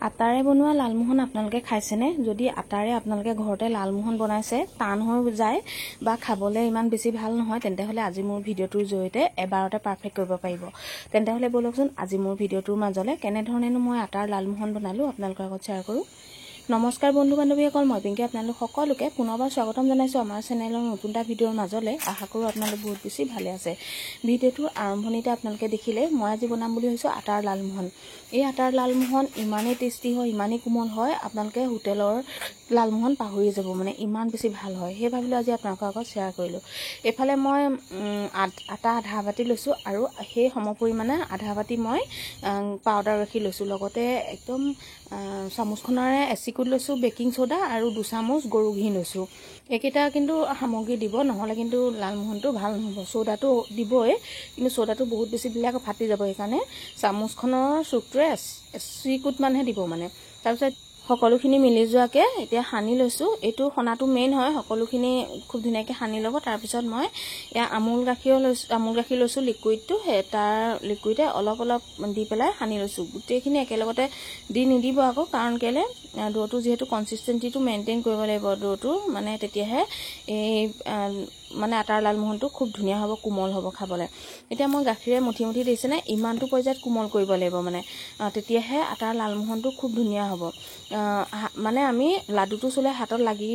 আটাৰে বনোৱা লালমোহন আপোনালোকে খাইছেনে? যদি আটাৰে আপোনালোকে ঘৰতে লালমোহন বনাইছে, টান হৈ যায় বা খাবলৈ ইমান বেছি ভাল নহয়, তেন্তে হ'লে আজি মোৰ ভিডিঅ'টোৰ জৰিয়তে এবাৰতে পাৰফেক্ট কৰিব পাৰিব। তেন্তে হ'লে বলকচোন আজি মোৰ ভিডিঅ'টোৰ মাজলৈ কেনেধৰণেনো মই আটাৰ লালমোহন বনালোঁ আপোনালোকৰ আগত শ্বেয়াৰ কৰোঁ। নমস্কাৰ বন্ধু বান্ধৱীসকল, মই পিংকি আপোনালোক সকলোকে পুনৰবাৰ স্বাগতম জনাইছোঁ আমাৰ চেনেলৰ নতুন এটা ভিডিঅ'ৰ মাজলৈ। আশা কৰোঁ আপোনালোক বহুত বেছি ভালে আছে। ভিডিঅ'টোৰ আৰম্ভণিতে আপোনালোকে দেখিলে মই আজি বনাম বুলি ভাবিছোঁ আটাৰ লালমোহন। এই আটাৰ লালমোহন ইমানেই টেষ্টি হয়, ইমানেই কোমল হয়, আপোনালোকে হোটেলৰ লালমোহন পাহৰি যাব, মানে ইমান বেছি ভাল হয়। সেই ভাবিলোঁ আজি আপোনালোকৰ আগত শ্বেয়াৰ কৰিলোঁ। এইফালে মই আটা আধা বাতি লৈছোঁ আৰু সেই সমপৰিমাণে আধা বাতি মই পাউডাৰ গাখীৰ লৈছোঁ। লগতে একদম চামুচখনেৰে এচিকুট লৈছোঁ বেকিং চ'ডা আৰু 2 চামুচ গৰু ঘি লৈছোঁ। এইকেইটা কিন্তু সামগ্ৰী দিব, নহ'লে কিন্তু লালমোহনটো ভাল নহ'ব। চ'ডাটো দিবই, কিন্তু চ'ডাটো বহুত বেছি দিলে আকৌ ফাটি যাব। সেইকাৰণে চামুচখনৰ চুকটোৱে এচিকুট মানহে দিব মানে। তাৰপিছত সকলোখিনি মিলি যোৱাকৈ এতিয়া সানি লৈছোঁ। এইটো সনাটো মেইন হয়, সকলোখিনি খুব ধুনীয়াকৈ সানি ল'ব। তাৰপিছত মই এয়া আমুল গাখীৰ লৈছোঁ লিকুইডটো, সেই তাৰ লিকুইডে অলপ অলপ দি পেলাই সানি লৈছোঁ। গোটেইখিনি একেলগতে দি নিদিব আকৌ, কাৰণ কেলৈ ডোটো যিহেতু কনচিষ্টেঞ্চিটো মেইনটেইন কৰিব লাগিব ডোটো, মানে তেতিয়াহে এই মানে আটাৰ লালমোহনটো খুব ধুনীয়া হ'ব, কোমল হ'ব খাবলৈ। এতিয়া মই গাখীৰে মুঠি মুঠি দিছেনে, ইমানটো পৰ্যায়ত কোমল কৰিব লাগিব, মানে তেতিয়াহে আটাৰ লালমোহনটো খুব ধুনীয়া হ'ব। মানে আমি লাডুটো চুলে হাতত লাগি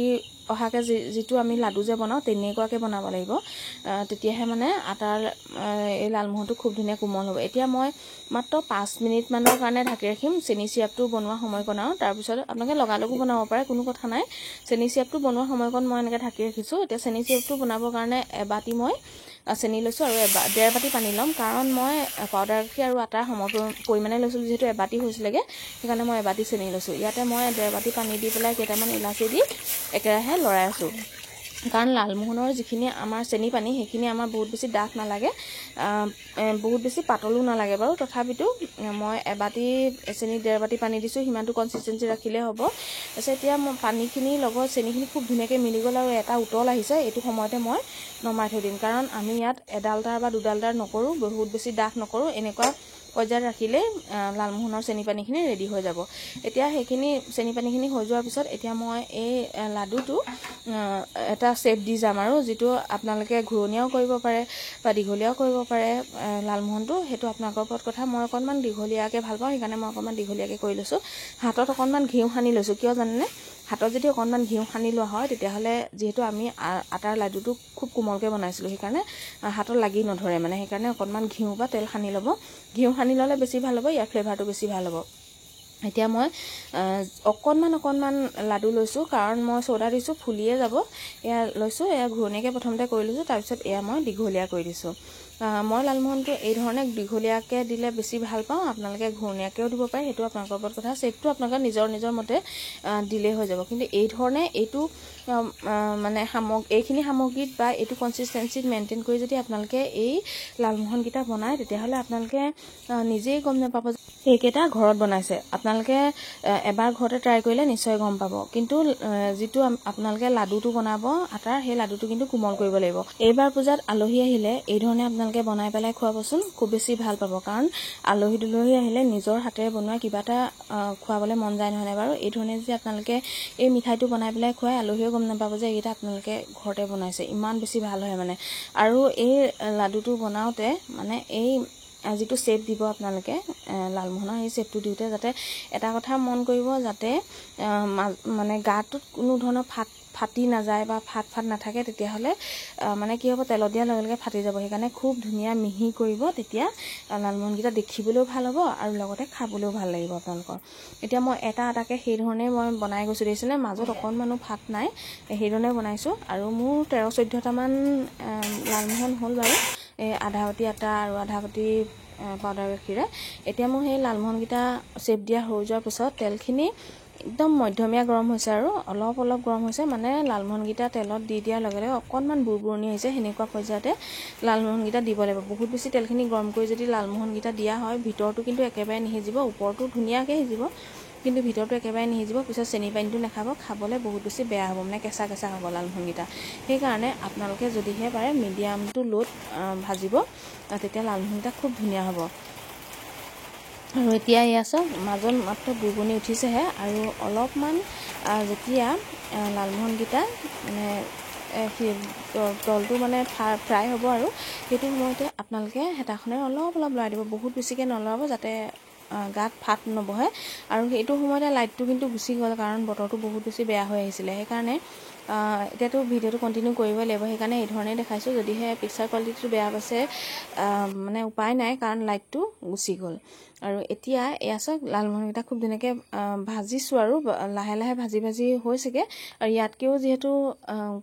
অহাকৈ যিটো আমি লাডু যে বনাওঁ তেনেকুৱাকৈ বনাব লাগিব, তেতিয়াহে মানে আটাৰ এই লালমোহনটো খুব ধুনীয়া কোমল হ'ব। এতিয়া মই মাত্ৰ 5 মিনিটমানৰ কাৰণে ঢাকি ৰাখিম। চেনি চিৰাপটো বনোৱা সময়কণ আৰু তাৰপিছত আপোনালোকে লগালগো বনাব পাৰে, কোনো কথা নাই। চেনি চিৰাপটো বনোৱা সময়কণ মই এনেকৈ ঢাকি ৰাখিছোঁ। এতিয়া চেনি চিৰাপটো বনাবৰ কাৰণে এবাতি মই চেনি লৈছোঁ আৰু 1.5 বাতি পানী ল'ম, কাৰণ মই পাউডাৰ গাখীৰ আৰু আটাৰ পৰিমাণে লৈছিলোঁ, যিহেতু এবাতি হৈছিলেগৈ, সেইকাৰণে মই এবাতি চেনি লৈছোঁ। ইয়াতে মই 1.5 বাতি পানী দি পেলাই কেইটামান ইলাচি দি একেৰাহে লৰাই আছোঁ, কাৰণ লালমোহনৰ যিখিনি আমাৰ চেনি পানী সেইখিনি আমাৰ বহুত বেছি ডাঠ নালাগে, বহুত বেছি পাতলো নালাগে বাৰু। তথাপিতো মই এবাতি চেনি 1.5 বাতি পানী দিছোঁ, সিমানটো কনচিষ্টেঞ্চি ৰাখিলেই হ'ব। তাৰপিছত এতিয়া মই পানীখিনিৰ লগত চেনিখিনি খুব ধুনীয়াকৈ মিলি গ'ল আৰু এটা উতল আহিছে। এইটো সময়তে মই নমাই থৈ দিম, কাৰণ আমি ইয়াত এডাল তাৰ বা 2ডাল তাৰ নকৰোঁ, বহুত বেছি ডাঠ নকৰোঁ। এনেকুৱা পৰ্যায়ত ৰাখিলেই লালমোহনৰ চেনি পানীখিনি ৰেডি হৈ যাব। এতিয়া সেইখিনি চেনি পানীখিনি হৈ যোৱাৰ পিছত এতিয়া মই এই লাডুটো এটা শ্বেপ দি যাম, আৰু যিটো আপোনালোকে ঘূৰণীয়াও কৰিব পাৰে বা দীঘলীয়াও কৰিব পাৰে লালমোহনটো, সেইটো আপোনালোকৰ ওপৰত কথা। মই অকণমান দীঘলীয়াকৈ ভাল পাওঁ, সেইকাৰণে মই অকণমান দীঘলীয়াকৈ কৰি লৈছোঁ। হাতত অকণমান ঘিউ সানি লৈছোঁ, কিয় জানেনে? হাতত যদি অকণমান ঘিউ সানি লোৱা হয়, তেতিয়াহ'লে যিহেতু আমি আটাৰ লাডুটো খুব কোমলকৈ বনাইছিলোঁ, সেইকাৰণে হাতত লাগি নধৰে, মানে সেইকাৰণে অকণমান ঘিউ বা তেল সানি ল'ব। ঘিউ সানি ল'লে বেছি ভাল হ'ব, ইয়াৰ ফ্লেভাৰটো বেছি ভাল হ'ব। এতিয়া মই অকণমান লাডু লৈছোঁ, কাৰণ মই চ'ডা দিছোঁ, ফুলিয়ে যাব। এয়া লৈছোঁ, এয়া ঘূৰণীয়াকৈ প্ৰথমতে কৰি লৈছোঁ, তাৰপিছত এয়া মই দীঘলীয়া কৰি দিছোঁ। মই লালমোহনটো এই ধৰণে দীঘলীয়াকৈ দিলে বেছি ভাল পাওঁ, আপোনালোকে ঘূৰণীয়াকৈও দিব পাৰে, সেইটো আপোনালোকৰ ওপৰত কথা। শ্বেপটো আপোনালোকে নিজৰ মতে দিলেই হৈ যাব। কিন্তু এই ধৰণে এইটো মানে এইখিনি সামগ্ৰীত বা এইটো কনচিষ্টেঞ্চিত মেইনটেইন কৰি যদি আপোনালোকে এই লালমোহনকেইটা বনায়, তেতিয়াহ'লে আপোনালোকে নিজেই গম নাপাব এইকেইটা ঘৰত বনাইছে। আপোনালোকে এবাৰ ঘৰতে ট্ৰাই কৰিলে নিশ্চয় গম পাব। কিন্তু যিটো আপোনালোকে লাডুটো বনাব আটাৰ, সেই লাডুটো কিন্তু কোমল কৰিব লাগিব। এইবাৰ পূজাত আলহী আহিলে এই ধৰণে আপোনালোকে বনাই পেলাই খুৱাবচোন, খুব বেছি ভাল পাব। কাৰণ আলহী দুলহী আহিলে নিজৰ হাতেৰে বনোৱা কিবা এটা খুৱাবলৈ মন যায়, নহয়নে বাৰু? এই ধৰণে যদি আপোনালোকে এই মিঠাইটো বনাই পেলাই খুৱাই, আলহীয়েও গম নাপাব যে এইকেইটা আপোনালোকে ঘৰতে বনাইছে। ইমান বেছি ভাল হয় মানে। আৰু এই লাডুটো বনাওঁতে মানে এই যিটো শ্বেপ দিব আপোনালোকে লালমোহনৰ, সেই শ্বেপটো দিওঁতে যাতে এটা কথা মন কৰিব, যাতে মানে গাটোত কোনো ধৰণৰ ফাটি নাযায় বা ফাট নাথাকে, তেতিয়াহ'লে মানে কি হ'ব, তেলত দিয়াৰ লগে লগে ফাটি যাব। সেইকাৰণে খুব ধুনীয়া মিহি কৰিব, তেতিয়া লালমোহনকেইটা দেখিবলৈও ভাল হ'ব আৰু লগতে খাবলৈও ভাল লাগিব আপোনালোকৰ। এতিয়া মই এটাকৈ সেই ধৰণে মই বনাই গৈছোঁ, দেখিছেনে? মাজত অকণমানো ফাট নাই, সেইধৰণে বনাইছোঁ। আৰু মোৰ 13-14টামান লালমোহন হ'ল বাৰু, এই আধা বাতি আটা আৰু আধা বাতি পাউডাৰ গাখীৰে। এতিয়া মোৰ সেই লালমোহনকেইটা শ্বেপ দিয়া হৈ যোৱাৰ পিছত তেলখিনি একদম মধ্যমীয়া গৰম হৈছে আৰু অলপ গৰম হৈছে, মানে লালমোহনকেইটা তেলত দি দিয়াৰ লগে লগে অকণমান বুৰবুৰণি হৈছে, সেনেকুৱা পৰ্যায়তে লালমোহনকেইটা দিব লাগিব। বহুত বেছি তেলখিনি গৰম কৰি যদি লালমোহনকেইটা দিয়া হয়, ভিতৰটো কিন্তু একেবাৰে নিসিজিব, ওপৰটো ধুনীয়াকৈ সিজিব, কিন্তু ভিতৰটো একেবাৰে নিসিজিব। পিছত চেনি পানীটো নাখাব, খাবলৈ বহুত বেছি বেয়া হ'ব, মানে কেঁচা হ'ব লালমোহনকেইটা। সেইকাৰণে আপোনালোকে যদিহে পাৰে মিডিয়াম টু ল'ত ভাজিব, তেতিয়া লালমোহনকেইটা খুব ধুনীয়া হ'ব। আৰু এতিয়া এয়া চাওক মাজত মাত্ৰ বুৰবুনি উঠিছেহে আৰু অলপমান যেতিয়া লালমোহনকেইটা মানে তলটো মানে ফ্ৰাই হ'ব আৰু সেইটো সময়তে আপোনালোকে হেতাখনে অলপ লৰাই দিব, বহুত বেছিকৈ নলৰাব যাতে গাত ফাট নবহে। আৰু সেইটো সময়তে লাইটটো কিন্তু গুচি গ'ল, কাৰণ বতৰটো বহুত বেছি বেয়া হৈ আহিছিলে। সেইকাৰণে এতিয়াতো ভিডিঅ'টো কণ্টিনিউ কৰিবই লাগিব, সেইকাৰণে এই ধৰণে দেখাইছোঁ। যদিহে পিকচাৰ কোৱালিটিটো বেয়া পাইছে মানে উপায় নাই, কাৰণ লাইটটো গুচি গ'ল। আৰু এতিয়া এয়া চাওক লালমোহনকেইটা খুব ধুনীয়াকৈ ভাজিছোঁ আৰু লাহে লাহে ভাজি হৈছেগৈ। আৰু ইয়াতকৈও যিহেতু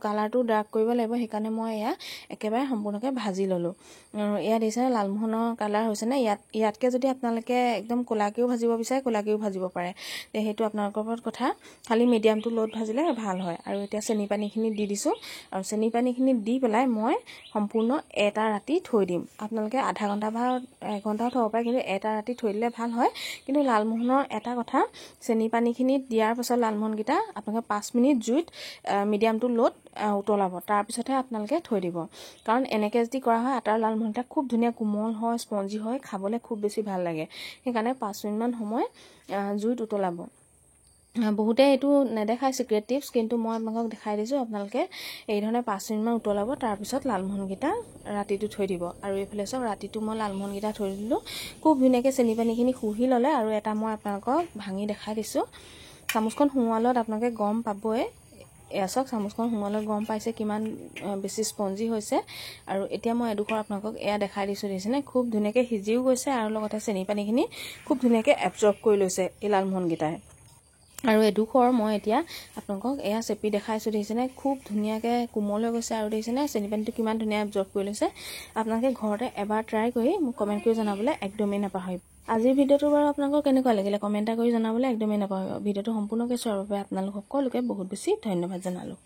কালাৰটো ডাৰ্ক কৰিব লাগিব, সেইকাৰণে মই এয়া একেবাৰে সম্পূৰ্ণকৈ ভাজি ল'লোঁ। এয়া দেখিছেনে লালমোহনৰ কালাৰ হৈছেনে? ইয়াতকৈ যদি আপোনালোকে একদম ক'লাকৈও ভাজিব বিচাৰে ক'লাকৈও ভাজিব পাৰে, সেইটো আপোনালোকৰ ওপৰত কথা। খালি মিডিয়াম টু ল'ত ভাজিলে ভাল হয়। আৰু এতিয়া চেনি পানীখিনি দি দিছোঁ, আৰু চেনি পানীখিনি দি পেলাই মই সম্পূৰ্ণ এটা ৰাতি থৈ দিম। আপোনালোকে আধা ঘণ্টা বা এঘণ্টাও থ'ব পাৰে, কিন্তু এটা ৰাতি থৈ দিলে ভাল হয়। কিন্তু লালমোহনৰ এটা কথা, চেনি পানীখিনিত দিয়াৰ পাছত লালমোহনকেইটা আপোনালোকে 5 মিনিট জুইত মিডিয়াম টু ল'ত উতলাব, তাৰপিছতহে আপোনালোকে থৈ দিব। কাৰণ এনেকৈ যদি কৰা হয় আটাৰ লালমোহনকেইটা খুব ধুনীয়া কোমল হয়, স্পঞ্জি হয়, খাবলৈ খুব বেছি ভাল লাগে। সেইকাৰণে 5 মিনিটমান সময় জুইত উতলাব। বহুতে এইটো নেদেখায় চিক্ৰেট টিপছ, কিন্তু মই আপোনালোকক দেখাই দিছোঁ। আপোনালোকে এই ধৰণে 5 মিনিটমান উতলাব, তাৰপিছত লালমোহনকেইটা ৰাতিটো থৈ দিব। আৰু এইফালে চাওক ৰাতিটো মই লালমোহনকেইটা থৈ দিলোঁ, খুব ধুনীয়াকৈ চেনি পানীখিনি শুহি ল'লে। আৰু এটা মই আপোনালোকক ভাঙি দেখাই দিছোঁ। চামুচখন সোমোৱাৰ লগত আপোনালোকে গম পাবই, এয়া চাওক চামুচখন সোমোৱাৰ লগত গম পাইছে কিমান বেছি স্পঞ্জি হৈছে। আৰু এতিয়া মই এডোখৰ আপোনালোকক এয়া দেখাই দিছোঁ, দেখিছেনে? খুব ধুনীয়াকৈ সিজিও গৈছে, আৰু লগতে চেনি পানীখিনি খুব ধুনীয়াকৈ এবজৰ্ব কৰি লৈছে এই লালমোহনকেইটাই। আৰু এডোখৰ মই এতিয়া আপোনালোকক এয়া চেপি দেখাইছোঁ, দেখিছেনে? খুব ধুনীয়াকৈ কোমল হৈ গৈছে, আৰু দেখিছেনে চেনি পানীটো কিমান ধুনীয়া এবজৰ্ব কৰি লৈছে। আপোনালোকে ঘৰতে এবাৰ ট্ৰাই কৰি মোক কমেণ্ট কৰি জনাবলৈ একদমেই নাপাহৰিব। আজিৰ ভিডিঅ'টো বাৰু আপোনালোকৰ কেনেকুৱা লাগিলে কমেণ্ট কৰি জনাবলৈ একদমেই নাপাহৰিব। ভিডিঅ'টো সম্পূৰ্ণকৈ চোৱাৰ বাবে আপোনালোক সকলোকে বহুত বেছি ধন্যবাদ জনালোঁ।